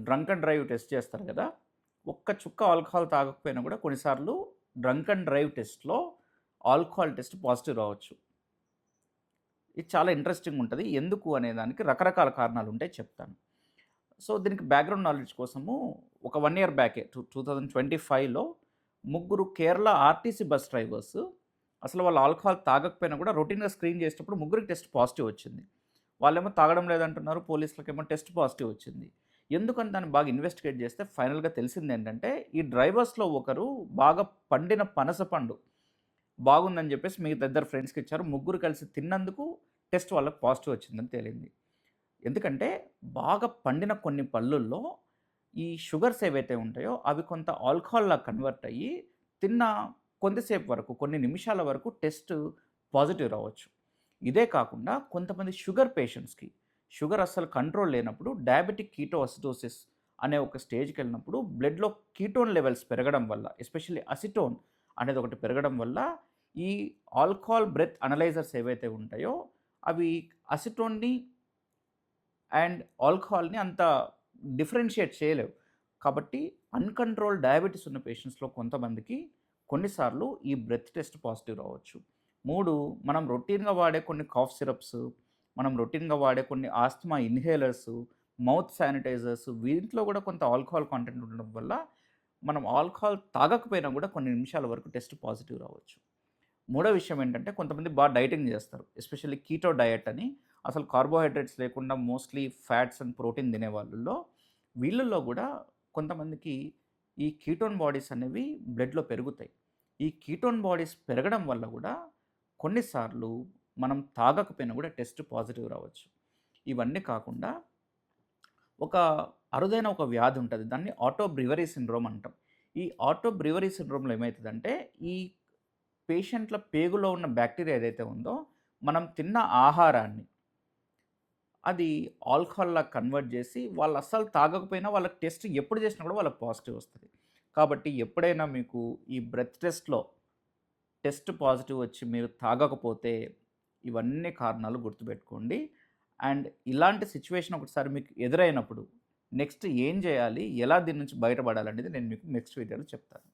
Drunk and drive test చేస్తారు కదా! ఒక్క చుక్క ఆల్కహాల్ తాగకపోయినా కూడా కొన్నిసార్లు డ్రంక్ అండ్ డ్రైవ్ టెస్ట్‌లో ఆల్కహాల్ టెస్ట్ పాజిటివ్ రావచ్చు. ఇది చాలా ఇంట్రెస్టింగ్ ఉంటది. ఎందుకు అనే దానికి రకరకాల కారణాలుంటాయి చెప్తాను. సో, దీనికి బ్యాక్‌గ్రౌండ్ నాలెడ్జ్ కోసము ఒక 1 ఇయర్ బ్యాకే 2025లో ముగ్గురు కేరళ ఆర్టీసీ బస్ డ్రైవర్స్ అసలు వాళ్ళు ఆల్కహాల్ తాగకపోయినా కూడా రొటీన్‌గా స్క్రీన్ చేసేటప్పుడు ముగ్గురికి టెస్ట్ పాజిటివ్ వచ్చింది. వాళ్ళేమో తాగడం లేదంటున్నారు. పోలీసులకేమో టెస్ట్ పాజిటివ్ వచ్చింది. ఎందుకని దాన్ని బాగా ఇన్వెస్టిగేట్ చేస్తే ఫైనల్‌గా తెలిసిందేంటంటే, ఈ డ్రైవర్స్‌లో ఒకరు బాగా పండిన పనసపండు బాగుందని చెప్పేసి మిగతా ఇద్దరు ఫ్రెండ్స్‌కి ఇచ్చారు. ముగ్గురు కలిసి తిన్నందుకు టెస్ట్ వాళ్ళకి పాజిటివ్ వచ్చిందని తేలింది. ఎందుకంటే బాగా పండిన కొన్ని పళ్ళుల్లో ఈ షుగర్స్ ఏవైతే ఉంటాయో అవి కొంత ఆల్కహాల్‌లా కన్వర్ట్ అయ్యి తిన్న కొంతసేపు వరకు, కొన్ని నిమిషాల వరకు టెస్ట్ పాజిటివ్ రావచ్చు. ఇదే కాకుండా కొంతమంది షుగర్ పేషెంట్స్‌కి షుగర్ అస్సలు కంట్రోల్ లేనప్పుడు డయాబెటిక్ కీటోఅసిడోసిస్ అనే ఒక స్టేజ్‌కెళ్ళినప్పుడు బ్లడ్‌లో కీటోన్ లెవెల్స్ పెరగడం వల్ల, ఎస్పెషల్లీ అసిటోన్ అనేది ఒకటి పెరగడం వల్ల ఈ ఆల్కహాల్ బ్రెత్ అనలైజర్స్ ఏవైతే ఉంటాయో అవి అసిటోన్‌ని అండ్ ఆల్కహాల్‌ని అంత డిఫరెన్షియేట్ చేయలేవు. కాబట్టి అన్‌కంట్రోల్డ్ డయాబెటిస్ ఉన్న పేషెంట్స్‌లో కొంతమందికి కొన్నిసార్లు ఈ బ్రెత్ టెస్ట్ పాజిటివ్ రావచ్చు. 3 మనం రొటీన్‌గా వాడే కొన్ని కాఫ్ సిరప్స్, మనం రొటీన్‌గా వాడే కొన్ని ఆస్తమా ఇన్‌హేలర్స్, మౌత్ శానిటైజర్స్ వీటిలో కూడా కొంత ఆల్కహాల్ కంటెంట్ ఉండడం వల్ల మనం ఆల్కహాల్ తాగకపోయినా కూడా కొన్ని నిమిషాల వరకు టెస్ట్ పాజిటివ్ రావచ్చు. మూడో విషయం ఏంటంటే కొంతమంది డైటింగ్ చేస్తారు. ఎస్పెషల్లీ కీటో డయట్ అని. అసలు కార్బోహైడ్రేట్స్ లేకుండా మోస్ట్‌లీ ఫ్యాట్స్ అండ్ ప్రోటీన్ తినే వాళ్ళలో, వీళ్ళల్లో గూడా కొంతమందికి ఈ కీటోన్ బాడీస్ అనేవి బ్లడ్‌లో పెరుగుతాయి. ఈ కీటోన్ బాడీస్ పెరగడం వల్ల గూడా కొన్నిసార్లు మనం తాగకపోయినా గూడా టెస్ట్ పాజిటివ్ రావచ్చు. ఇవన్నీ కాకుండా ఒక అరుదైన ఒక వ్యాధి ఉంటది. దాన్ని ఆటో బ్రివరీ సిండ్రోమ్ అంటాం. ఈ ఆటో బ్రివరీ సిండ్రోమ్‌లో ఏమైతదంటే ఈ పేషెంట్‌ల పేగులో ఉన్న బాక్టీరియా ఏదైతే ఉందో, మనం తిన్న ఆహారాన్ని అది ఆల్కహాల్‌లా కన్వర్ట్ జేసి, వాళ్ళు అస్సలు తాగకపోయినా వాళ్ళకి టెస్ట్ ఎప్పుడు చేసినా కూడా వాళ్ళకి పాజిటివ్ వస్తది. కాబట్టి ఎప్పుడైనా మీకు ఈ బ్రెత్ టెస్ట్‌లో టెస్ట్ పాజిటివ్ వచ్చి మీరు తాగకపోతే, ఇవన్నీ కారణాలు గుర్తుపెట్టుకోండి. అండ్ ఇలాంటి సిట్యుయేషన్ ఒకసారి మీకు ఎదురైనప్పుడు నెక్స్ట్ ఏం జేయాలి? ఎలా దీని నుంచి బయటపడాలనేది నేను మీకు నెక్స్ట్ వీడియోలో చెప్తాను.